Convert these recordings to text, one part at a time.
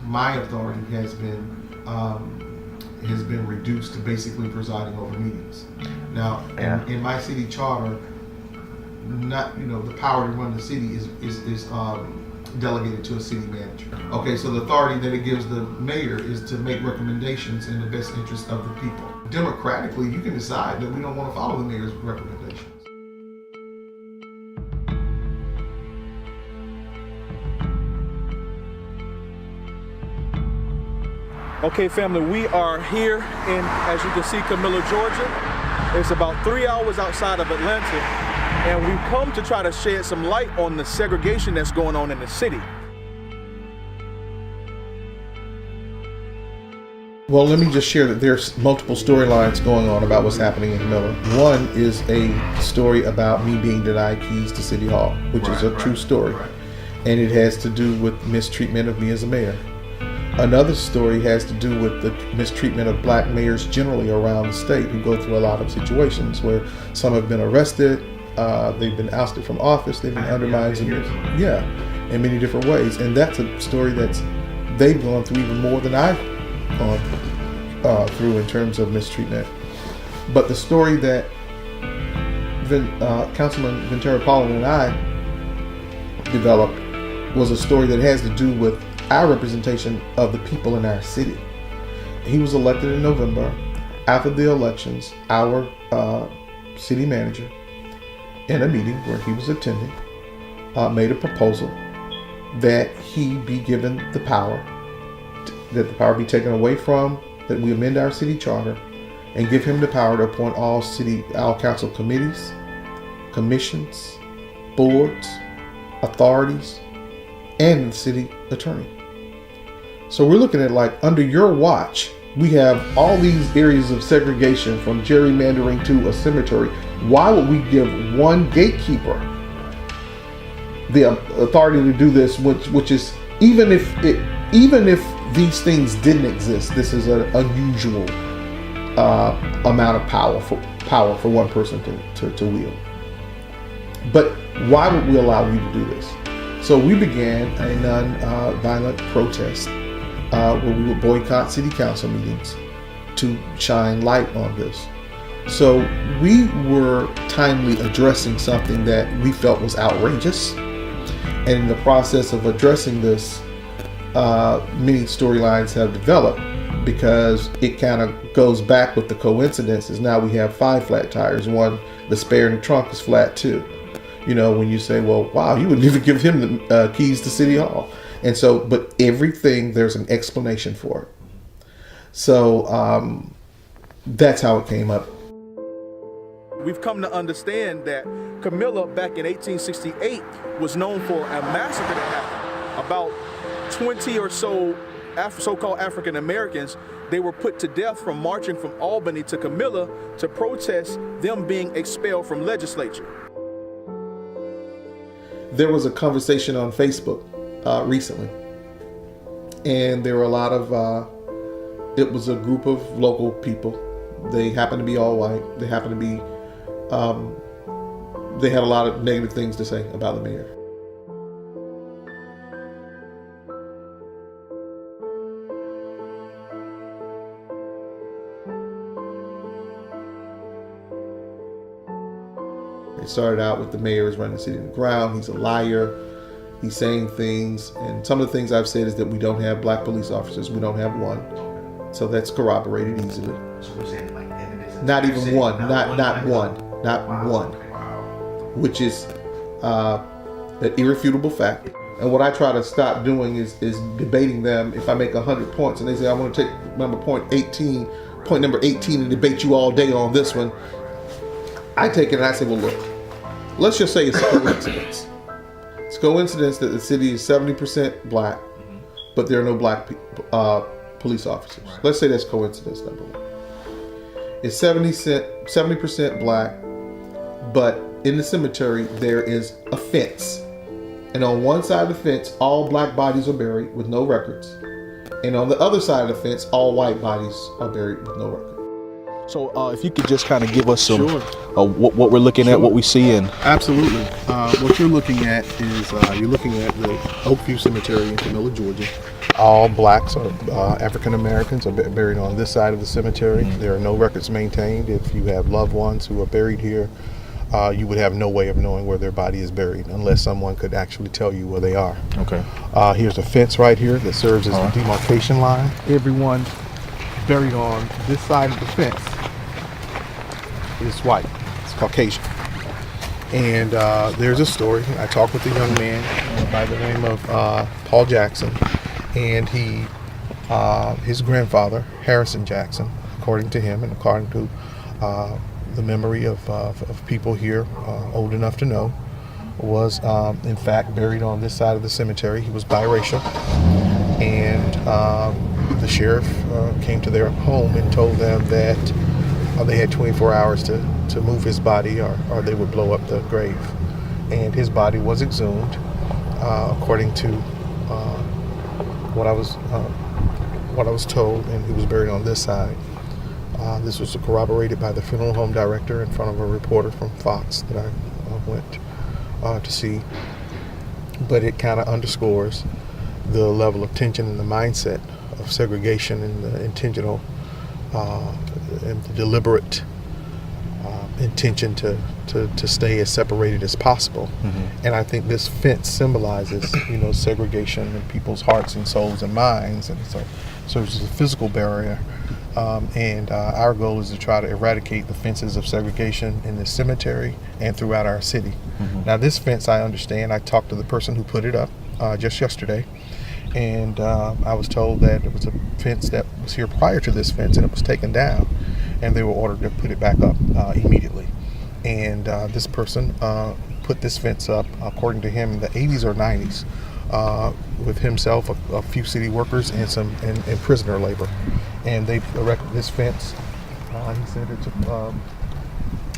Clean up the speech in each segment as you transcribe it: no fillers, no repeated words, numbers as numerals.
my authority has been reduced to basically presiding over meetings. Now, in my city charter, not the power to run the city is delegated to a city manager. Okay, so the authority that it gives the mayor is to make recommendations in the best interest of the people. Democratically, you can decide that we don't want to follow the mayor's recommendations. Okay, family, we are here in, as you can see, CAMILLA, Georgia. It's about 3 hours outside of Atlanta, and we've come to try to shed some light on the segregation that's going on in the city. Well, let me just share that there's multiple storylines going on about what's happening in CAMILLA. One is a story about me being denied keys to City Hall, which is a true story, and it has to do with mistreatment of me as a mayor. Another story has to do with the mistreatment of black mayors generally around the state who go through a lot of situations where some have been arrested, they've been ousted from office, they've been undermined in many different ways. And that's a story they've gone through even more than I've gone through in terms of mistreatment. But the story that Councilman Ventura Paulin and I developed was a story that has to do with our representation of the people in our city. He was elected in November. After the elections, our city manager, in a meeting where he was attending, made a proposal that he be given the power, that the power be taken away from, that we amend our city charter and give him the power to appoint all council committees, commissions, boards, authorities, and the city attorney. So we're looking at, like, under your watch, we have all these areas of segregation, from gerrymandering to a cemetery. Why would we give one gatekeeper the authority to do this, which is, even if these things didn't exist, this is an unusual amount of power for one person to wield. But why would we allow you to do this? So we began a non-violent protest where we would boycott city council meetings to shine light on this. So we were timely addressing something that we felt was outrageous. And in the process of addressing this, many storylines have developed, because it kind of goes back with the coincidences. Now we have 5 flat tires. One, the spare in the trunk, is flat too. When you say, well, wow, you wouldn't even give him the keys to City Hall. And so, but everything, there's an explanation for it. So that's how it came up. We've come to understand that CAMILLA back in 1868 was known for a massacre that happened. About 20 or so so-called African Americans, they were put to death from marching from Albany to CAMILLA to protest them being expelled from legislature. There was a conversation on Facebook recently, and there were a lot of, it was a group of local people. They happened to be all white. They happened to be, they had a lot of negative things to say about the mayor. It started out with the mayor is running the city to the ground. He's a liar. He's saying things. And some of the things I've said is that we don't have black police officers. We don't have one. So that's corroborated easily. So we're saying, like, evidence. Not even one. Not one. Which is an irrefutable fact. And what I try to stop doing is debating them. If I make 100 points and they say, I want to take point number 18 and debate you all day on this one, I take it and I say, well, look, let's just say it's a coincidence. It's a coincidence that the city is 70% black, but there are no black police officers. Right. Let's say that's coincidence number one. It's 70% black, but in the cemetery there is a fence. And on one side of the fence, all black bodies are buried with no records. And on the other side of the fence, all white bodies are buried with no records. So if you could just kind of give us some what we're looking at, what we see. And absolutely. What you're looking at is you're looking at the Oakview Cemetery in CAMILLA, Georgia. All blacks or African Americans are buried on this side of the cemetery. There are no records maintained. If you have loved ones who are buried here, you would have no way of knowing where their body is buried unless someone could actually tell you where they are. Okay. Here's a fence right here that serves as the demarcation line. Everyone buried on this side of the fence is white. It's Caucasian. And there's a story. I talked with a young man by the name of Paul Jackson, and his grandfather, Harrison Jackson, according to him and according to the memory of people here old enough to know, was in fact buried on this side of the cemetery. He was biracial, and the sheriff came to their home and told them that they had 24 hours to move his body or they would blow up the grave. And his body was exhumed, according to what I was told, and he was buried on this side. This was corroborated by the funeral home director in front of a reporter from Fox that I went to see. But it kind of underscores the level of tension and the mindset of segregation and the intentional and the deliberate intention to stay as separated as possible. And I think this fence symbolizes, segregation in people's hearts and souls and minds, and so serves as a physical barrier. And our goal is to try to eradicate the fences of segregation in this cemetery and throughout our city. Now, this fence, I understand, I talked to the person who put it up just yesterday, and I was told that it was a fence that was here prior to this fence, and it was taken down, and they were ordered to put it back up immediately. And this person put this fence up, according to him, in the 80s or 90s, with himself, a few city workers, and some and prisoner labor. And they erected this fence. He said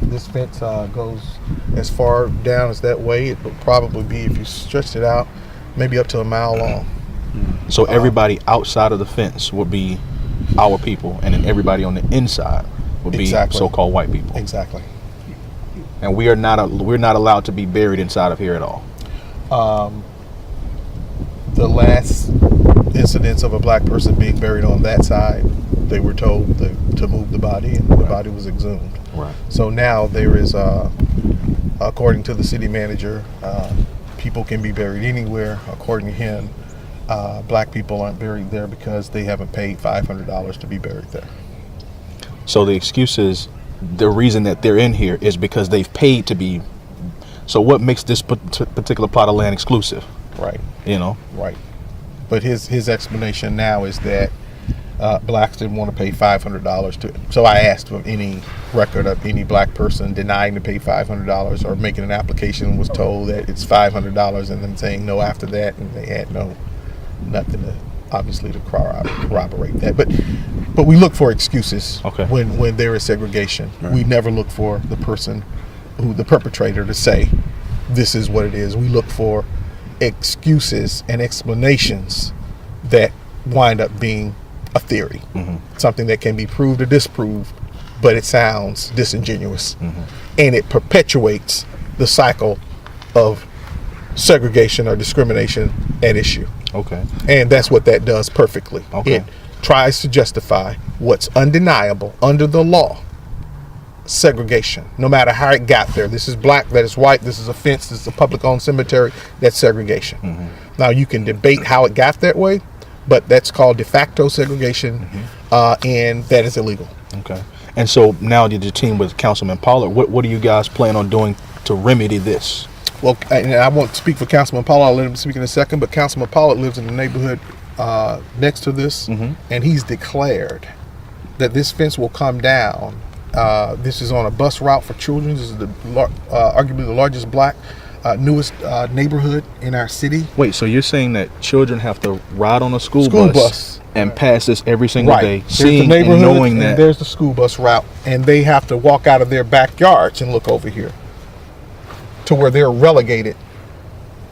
this fence goes as far down as that way. It would probably be, if you stretched it out, maybe up to a mile long. So everybody outside of the fence would be our people, and then everybody on the inside would be so-called white people. Exactly. And we're not allowed to be buried inside of here at all. The last incidents of a black person being buried on that side, they were told to move the body, and the body was exhumed. Right. So now there is, according to the city manager, people can be buried anywhere. According to him, black people aren't buried there because they haven't paid $500 to be buried there. So the excuse is, the reason that they're in here is because they've paid to be. So what makes this particular plot of land exclusive? Right. Right. But his explanation now is that blacks didn't want to pay $500 to. So I asked for any record of any black person denying to pay $500 or making an application, and was told that it's $500, and then saying no after that, and they had nothing to obviously to corroborate that. But we look for excuses when there is segregation. Right. We never look for the person the perpetrator to say this is what it is. We look for excuses and explanations that wind up being a theory, something that can be proved or disproved, but it sounds disingenuous, and it perpetuates the cycle of segregation or discrimination at issue. And that's what that does perfectly. It tries to justify what's undeniable under the law. Segregation, no matter how it got there. This is black, that is white, this is a fence, this is a public owned cemetery. That's segregation. Now you can debate how it got that way, but that's called de facto segregation, and that is illegal. And so now the team with Councilman Pollard, what do you guys plan on doing to remedy this? Well, and I won't speak for Councilman Pollard, I'll let him speak in a second, but Councilman Pollard lives in the neighborhood next to this, and he's declared that this fence will come down. This is on a bus route for children. This is arguably the largest black, newest neighborhood in our city. Wait, so you're saying that children have to ride on a school bus and pass this every single day, seeing and knowing that there's the school bus route, and they have to walk out of their backyards and look over here to where they're relegated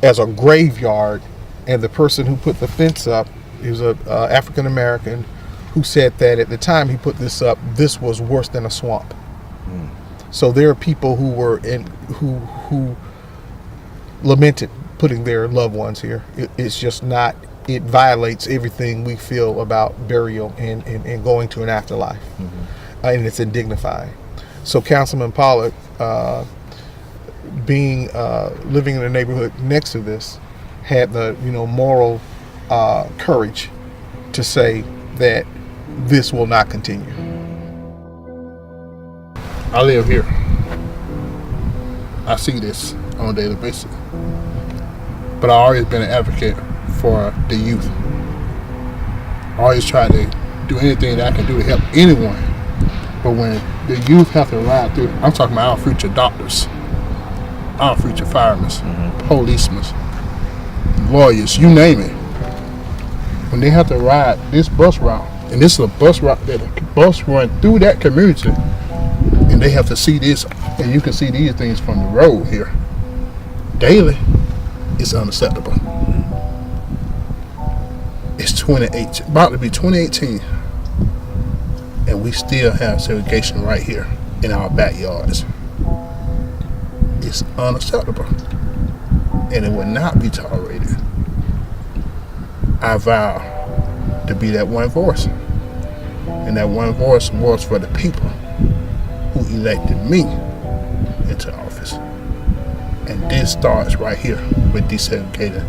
as a graveyard. And the person who put the fence up, he was a African American, who said that at the time he put this up, this was worse than a swamp. So there are people who were who lamented putting their loved ones here. It's just not it violates everything we feel about burial and going to an afterlife. And it's indignified. So Councilman Pollard, being living in the neighborhood next to this, had the moral courage to say that this will not continue. I live here. I see this on a daily basis. But I've always been an advocate for the youth. I always try to do anything that I can do to help anyone. But when the youth have to ride through, I'm talking about our future doctors, our future firemen, policemen, lawyers, you name it. When they have to ride this bus route, and this is a bus route that a bus run through that community, and they have to see this, and you can see these things from the road here daily, it's unacceptable. It's 2018, about to be 2018, and we still have segregation right here in our backyards. It's unacceptable, and it will not be tolerated. I vow to be that one voice, and that one voice was for the people who elected me into office. And this starts right here with desegregating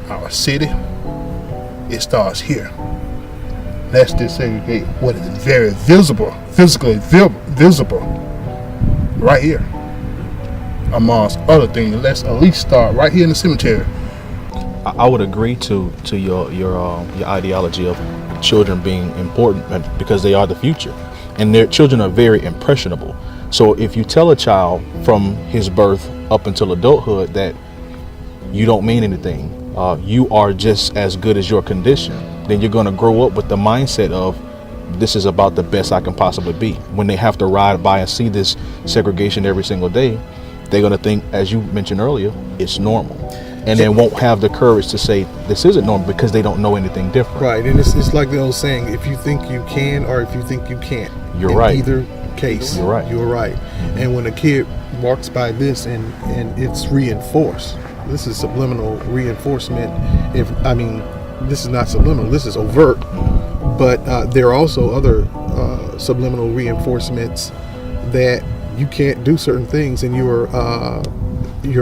our city. It starts here. Let's desegregate what is very visible, physically visible, right here. Amongst other things, let's at least start right here in the cemetery. I would agree to your ideology of children being important because they are the future, and their children are very impressionable. So if you tell a child from his birth up until adulthood that you don't mean anything, you are just as good as your condition, then you're going to grow up with the mindset of this is about the best I can possibly be. When they have to ride by and see this segregation every single day, they're going to think, as you mentioned earlier, it's normal. And they won't have the courage to say this isn't normal because they don't know anything different. Right, and it's like the old saying, if you think you can or if you think you can't. You're right. In either case, you're right. Mm-hmm. And when a kid walks by this and it's reinforced, this is subliminal reinforcement. This is not subliminal, this is overt. But there are also other subliminal reinforcements that you can't do certain things and you're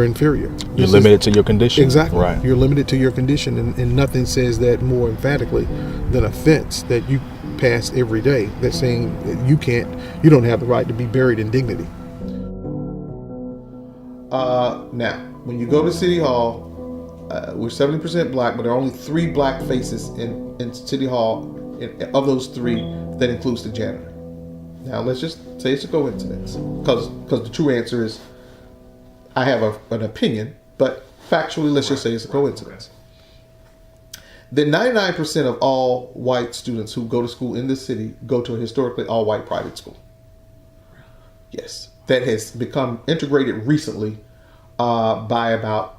inferior. You're limited to your condition. Exactly. Right. You're limited to your condition, and nothing says that more emphatically than a fence that you pass every day that's saying that you don't have the right to be buried in dignity. Now, when you go to City Hall, we're 70% black, but there are only 3 black faces in City Hall. Of those 3, that includes the janitor. Now, let's just say it's a coincidence, because the true answer is I have an opinion, but factually, let's just say it's a coincidence. Then 99% of all white students who go to school in this city go to a historically all-white private school. Yes, that has become integrated recently by about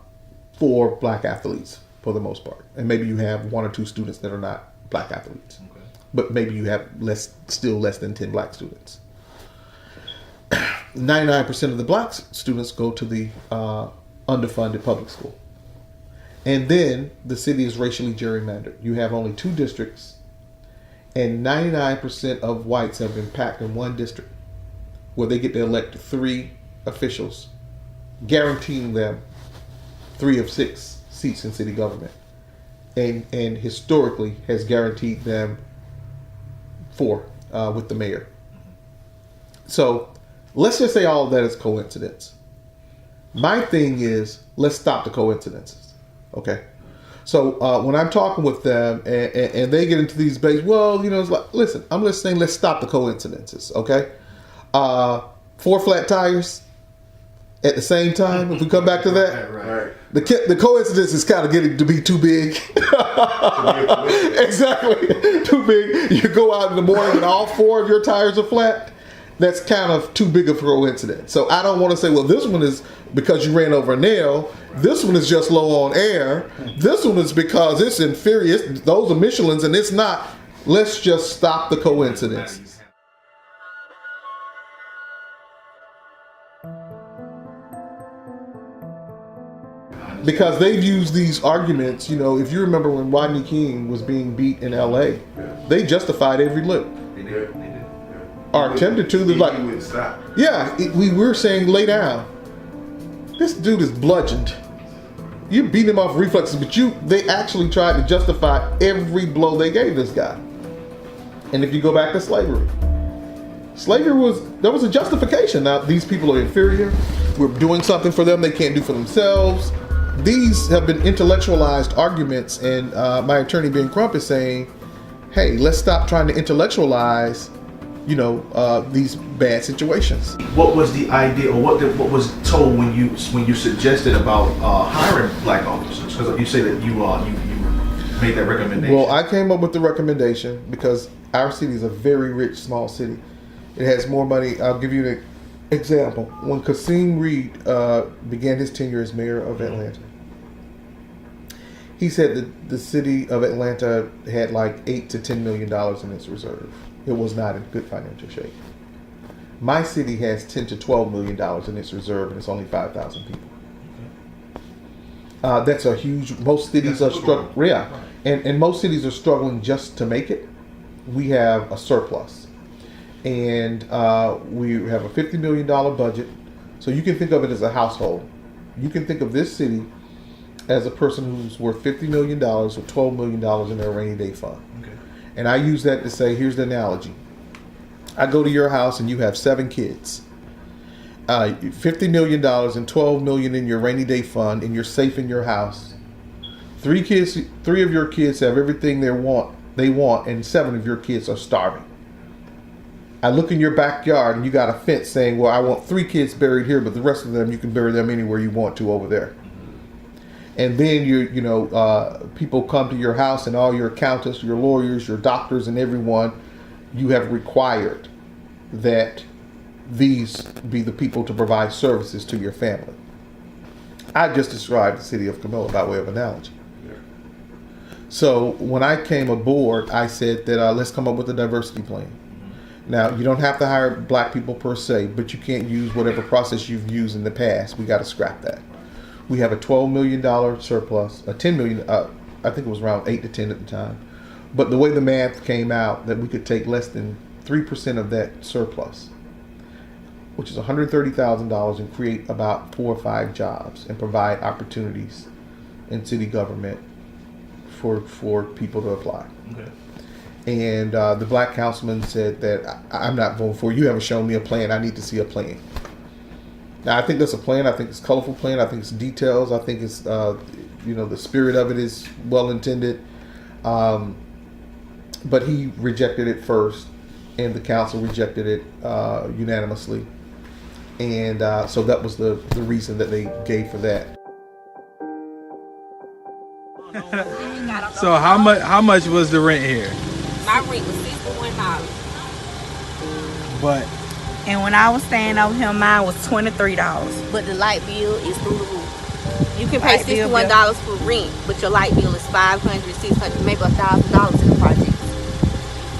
4 black athletes for the most part. And maybe you have 1 or 2 students that are not black athletes. Okay. But maybe you have still less than 10 black students. 99% of the black students go to the underfunded public school. And then the city is racially gerrymandered. You have only 2 districts, and 99% of whites have been packed in 1 district where they get to elect 3 officials, guaranteeing them 3 of 6 seats in city government. And historically has guaranteed them 4 with the mayor. So let's just say all of that is coincidence. My thing is, let's stop the coincidences. Okay? So when I'm talking with them and they get into these debates, it's like, listen, I'm just saying let's stop the coincidences. Okay? 4 flat tires at the same time, if we come back to that. Right. The coincidence is kind of getting to be too big. Exactly. Too big. You go out in the morning and all 4 of your tires are flat. That's kind of too big of a coincidence. So I don't want to say, well, this one is because you ran over a nail. This one is just low on air. This one is because it's inferior. Those are Michelins and it's not. Let's just stop the coincidence. Because they've used these arguments, you know, if you remember when Rodney King was being beat in LA, they justified every lick. They did. Or attempted to. They're like, He wouldn't stop. yeah, we were saying lay down. This dude is bludgeoned. You beat him off reflexes, but they actually tried to justify every blow they gave this guy. And if you go back to slavery there was a justification. Now these people are inferior. We're doing something for them they can't do for themselves. These have been intellectualized arguments, and my attorney Ben Crump is saying, hey, let's stop trying to intellectualize, you know, these bad situations. What was the idea, or what was told when you suggested about hiring black officers? Because you say that you made that recommendation. Well, I came up with the recommendation because our city is a very rich, small city. It has more money. I'll give you an example. When Kasim Reed began his tenure as mayor of Atlanta, he said that the city of Atlanta had like $8 to $10 million in its reserve. It was not in good financial shape. My city has $10 to $12 million in its reserve, and it's only 5,000 people. That's a huge. Most cities are struggling. Yeah, and most cities are struggling just to make it. We have a surplus. And we have a $50 million budget. So you can think of it as a household. You can think of this city as a person who's worth $50 million or $12 million in their rainy day fund. Okay. And I use that to say, here's the analogy. I go to your house and you have 7 kids. $50 million and $12 million in your rainy day fund, and you're safe in your house. 3 of your kids have everything they want, and 7 of your kids are starving. I look in your backyard and you got a fence saying, well, I want 3 kids buried here, but the rest of them, you can bury them anywhere you want to over there. And then people come to your house, and all your accountants, your lawyers, your doctors, and everyone, you have required that these be the people to provide services to your family. I just described the city of Camilla by way of analogy. So when I came aboard, I said that let's come up with a diversity plan. Now, you don't have to hire black people per se, but you can't use whatever process you've used in the past. We got to scrap that. We have a $12 million surplus, a $10 million, I think it was around 8 to 10 at the time. But the way the math came out, that we could take less than 3% of that surplus, which is $130,000, and create about 4 or 5 jobs and provide opportunities in city government for people to apply. Okay. And the black councilman said that I'm not voting for you. You haven't shown me a plan. I need to see a plan. Now, I think that's a plan. I think it's a colorful plan. I think it's details. I think it's, the spirit of it is well intended. But he rejected it first, and the council rejected it unanimously. And so that was the reason that they gave for that. So how much was the rent here? My rent was $61. And when I was staying over here, mine was $23. But the light bill is through the roof. You can pay $61 for rent, but your light bill is $500, $600, maybe $1,000 in the project.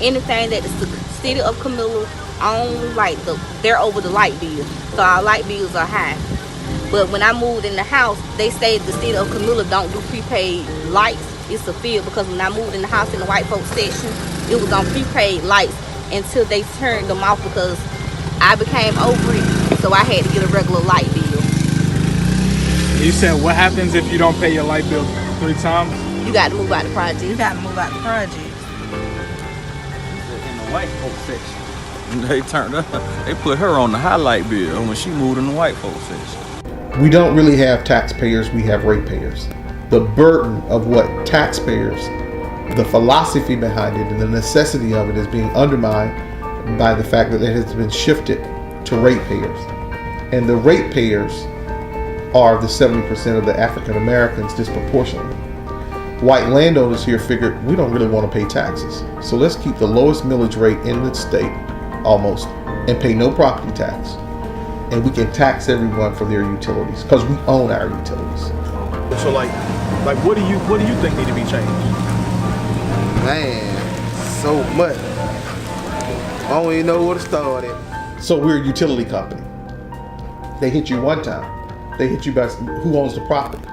Anything that the city of Camilla owns, they're over the light bill, so our light bills are high. But when I moved in the house, they say the city of Camilla don't do prepaid lights. It's a field, because when I moved in the house in the white folks section, it was on prepaid lights until they turned them off because I became over it, so I had to get a regular light bill. You said what happens if you don't pay your light bill 3 times? You got to move out the project. You got to move out the project. In the white folks section, they put her on the highlight bill when she moved in the white folks section. We don't really have taxpayers, we have ratepayers. The burden of what taxpayers, the philosophy behind it, and the necessity of it is being undermined by the fact that it has been shifted to ratepayers. And the ratepayers are the 70% of the African Americans disproportionately. White landowners here figured, we don't really want to pay taxes, so let's keep the lowest millage rate in the state, almost, and pay no property tax. And we can tax everyone for their utilities, because we own our utilities. So what do you think need to be changed? Man, so much. I don't even know where to start at. So we're a utility company. They hit you one time. They hit you by who owns the property.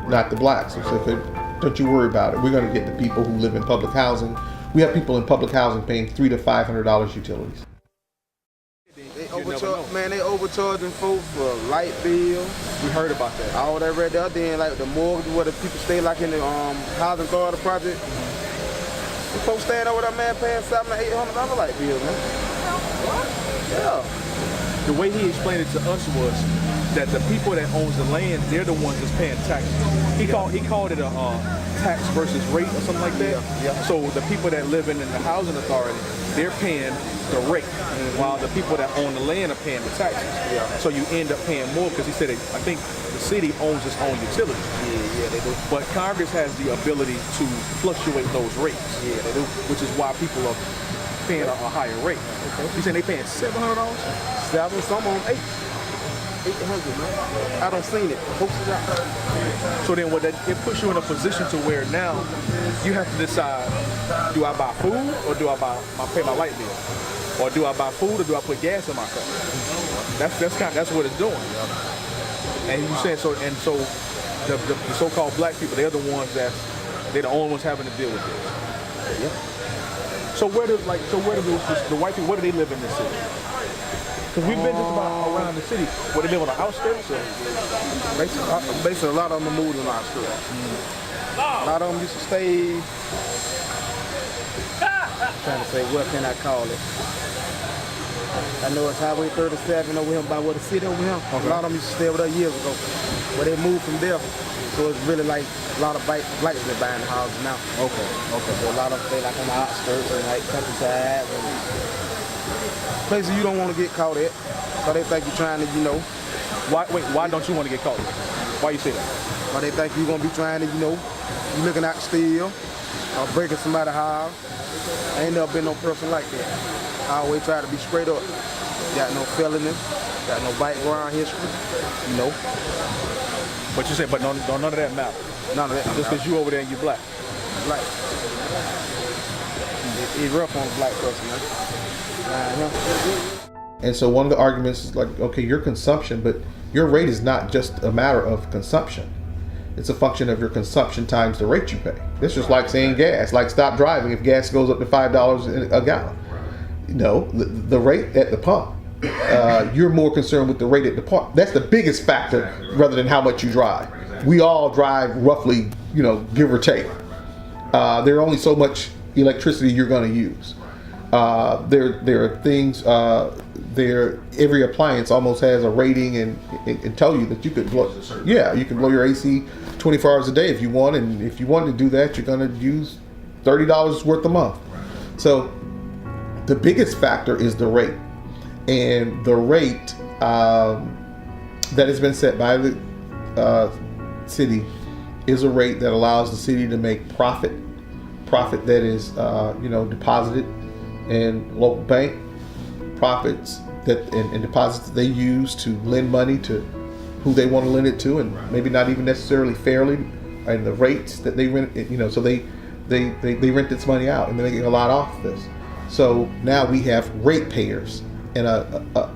not the blacks. So they could, don't you worry about it. We're going to get the people who live in public housing. We have people in public housing paying $300 to $500 utilities. They overcharging folks for light bill. We heard about that. All that right there, then like the mortgage where the people stay like in the housing authority project. The folks staying over there, man, paying $700 to $800 light bill, man. Yeah. The way he explained it to us was that the people that owns the land, they're the ones that's paying taxes. He called it a tax versus rate or something like that. Yeah. So the people that live in the housing authority, they're paying the rate, while the people that own the land are paying the taxes. Yeah. So you end up paying more because he said, I think the city owns its own utilities. Yeah, they do. But Congress has the ability to fluctuate those rates. Yeah, they do. Which is why people are paying a higher rate. Okay. You saying they paying $700? 7, some on 8. 800, man. I don't seen it. Posted out. So then it puts you in a position to where now you have to decide, do I buy food or do I pay my light bill? Or do I buy food or do I put gas in my car? That's what it's doing. And you saying so the so-called black people, they're the ones they're the only ones having to deal with this. Yeah. So where do the white people, where do they live in this city? Because we've been just about around the city. Where they live on the outskirts? Basically, a lot of them moved on the outskirts. A lot of them used to stay. I'm trying to say, what can I call it? I know it's Highway 37 over here by where the city over here. Okay. A lot of them used to stay over there years ago. But they moved from there. So it's really like a lot of blacks that buying the houses now. Okay. So a lot of them stay like on the outskirts and like countryside. Places you don't want to get caught at. So they think you're trying to, Why don't you want to get caught? Why you say that? Why they think you're going to be trying to, you looking out to steal or breaking somebody's house. I ain't never been no person like that. I always try to be straight up. Got no felony, got no background history, But you say, but none of that matter. None of that. Just because you over there and you black. Black. It's rough on a black person, man. And so one of the arguments is like, okay, your consumption, but your rate is not just a matter of consumption. It's a function of your consumption times the rate you pay. This is like saying gas, like stop driving if gas goes up to $5 a gallon. No, the rate at the pump. You're more concerned with the rate at the pump. That's the biggest factor rather than how much you drive. We all drive roughly, give or take. There are only so much electricity you're going to use. There are things. Every appliance almost has a rating and tell you that you could blow. Yeah, you can blow your AC 24 hours a day if you want, and if you want to do that, you're going to use $30 worth a month. So the biggest factor is the rate, and the rate that has been set by the city is a rate that allows the city to make profit that is deposited in local bank, profits and deposits that they use to lend money to who they want to lend it to, and maybe not even necessarily fairly, and the rates that they rent it, so they rent this money out and then they get a lot off this. So now we have ratepayers and a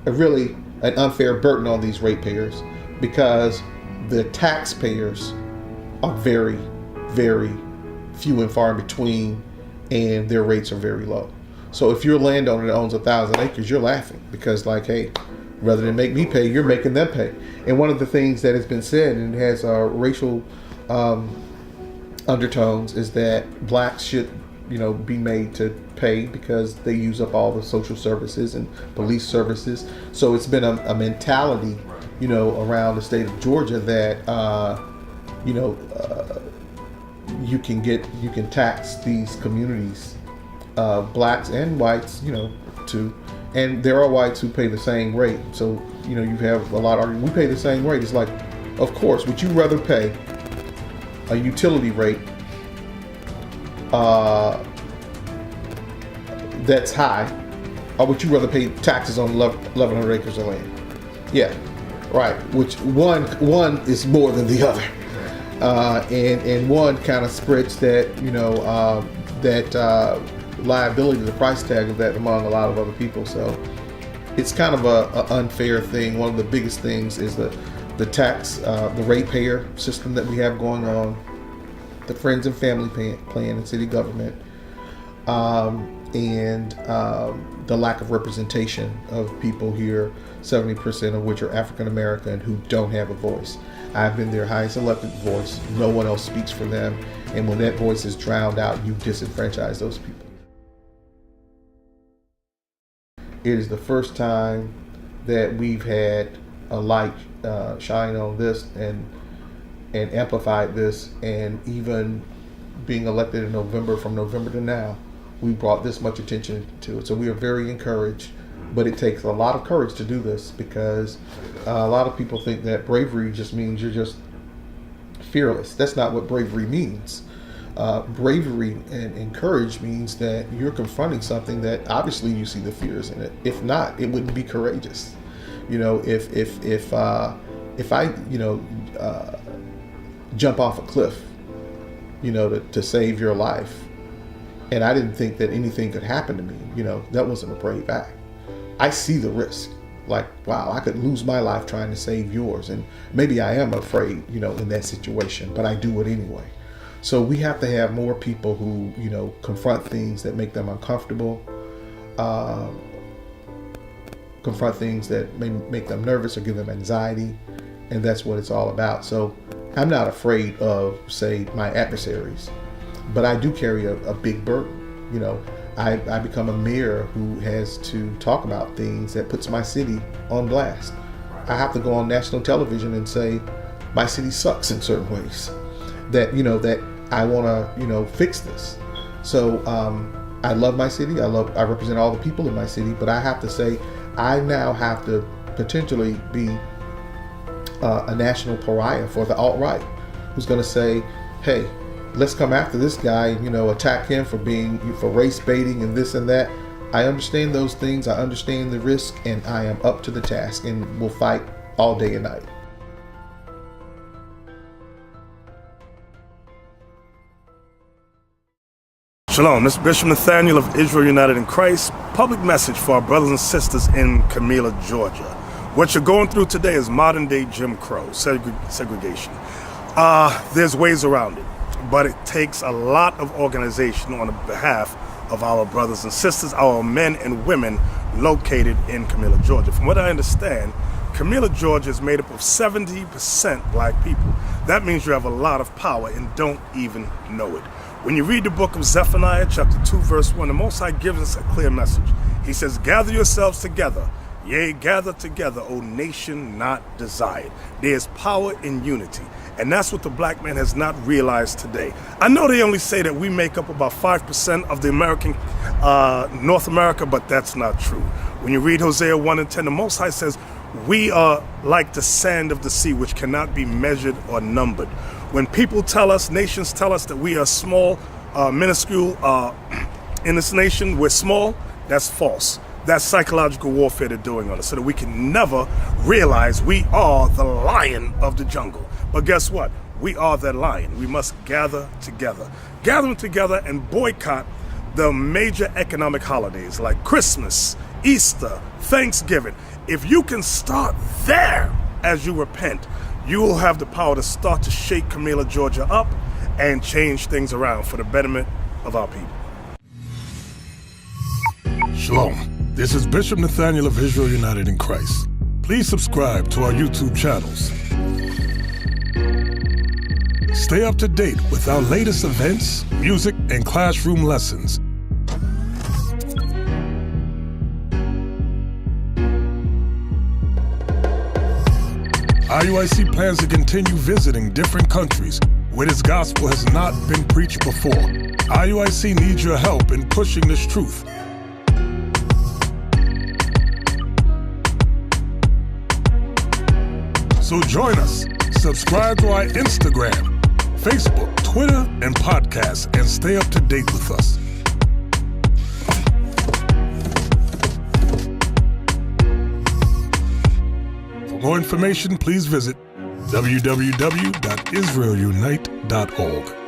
really an unfair burden on these ratepayers because the taxpayers are very, very few and far in between, and their rates are very low. So if you're a landowner that owns 1,000 acres, you're laughing because hey, rather than make me pay, you're making them pay. And one of the things that has been said, and it has racial undertones, is that blacks should be made to pay because they use up all the social services and police services. So it's been a mentality around the state of Georgia that you can tax these communities, blacks and whites, too. And there are whites who pay the same rate. So, you have a lot of, we pay the same rate. It's like, of course, would you rather pay a utility rate that's high, or would you rather pay taxes on 1,100 acres of land? Yeah, right. Which one is more than the other. And one kind of spreads that, liability, the price tag of that among a lot of other people. So it's kind of a unfair thing. One of the biggest things is the the tax, the ratepayer system that we have going on, the friends and family plan in city government, and the lack of representation of people here, 70% of which are African American who don't have a voice. I've been their highest elected voice. No one else speaks for them. And when that voice is drowned out, you disenfranchise those people. It is the first time that we've had a light shine on this and amplified this, and even being elected in November, from November to now, we brought this much attention to it. So we are very encouraged, but it takes a lot of courage to do this, because a lot of people think that bravery just means you're just fearless. That's not what bravery means. Bravery and courage means that you're confronting something that obviously you see the fears in it. If not, it wouldn't be courageous. You know, if I jump off a cliff, you know, to save your life, and I didn't think that anything could happen to me, you know, that wasn't a brave act. I see the risk. Like, wow, I could lose my life trying to save yours. And maybe I am afraid, you know, in that situation, but I do it anyway. So we have to have more people who, you know, confront things that make them uncomfortable, confront things that may make them nervous or give them anxiety. And that's what it's all about. So I'm not afraid of, say, my adversaries, but I do carry a big burden. You know, I become a mayor who has to talk about things that puts my city on blast. I have to go on national television and say my city sucks in certain ways, that, you know, that I want to, you know, fix this. So I love my city. I represent all the people in my city, but I have to say I now have to potentially be a national pariah for the alt-right, who's going to say, hey, let's come after this guy, you know, attack him for race baiting and this and that. I understand those things. I understand the risk, and I am up to the task, and will fight all day and night. Shalom, this is Bishop Nathaniel of Israel United in Christ. Public message for our brothers and sisters in CAMILLA, Georgia. What you're going through today is modern day Jim Crow, segregation. There's ways around it, but it takes a lot of organization on the behalf of our brothers and sisters, our men and women located in CAMILLA, Georgia. From what I understand, CAMILLA, Georgia is made up of 70% black people. That means you have a lot of power and don't even know it. When you read the book of Zephaniah, chapter 2, verse 1, the Most High gives us a clear message. He says, gather yourselves together. Yea, gather together, O nation not desired. There is power in unity. And that's what the black man has not realized today. I know they only say that we make up about 5% of the American, North America, but that's not true. When you read Hosea 1 and 10, the Most High says, we are like the sand of the sea, which cannot be measured or numbered. When people tell us, nations tell us that we are small, minuscule in this nation, we're small, that's false. That's psychological warfare they're doing on us, so that we can never realize we are the lion of the jungle. But guess what? We are that lion. We must gather together. Gathering together and boycott the major economic holidays like Christmas, Easter, Thanksgiving. If you can start there as you repent, you will have the power to start to shake CAMILLA, Georgia up and change things around for the betterment of our people. Shalom. This is Bishop Nathaniel of Israel United in Christ. Please subscribe to our YouTube channels. Stay up to date with our latest events, music, and classroom lessons. IUIC plans to continue visiting different countries where this gospel has not been preached before. IUIC needs your help in pushing this truth. So join us. Subscribe to our Instagram, Facebook, Twitter, and podcast, and stay up to date with us. For more information, please visit www.israelunite.org.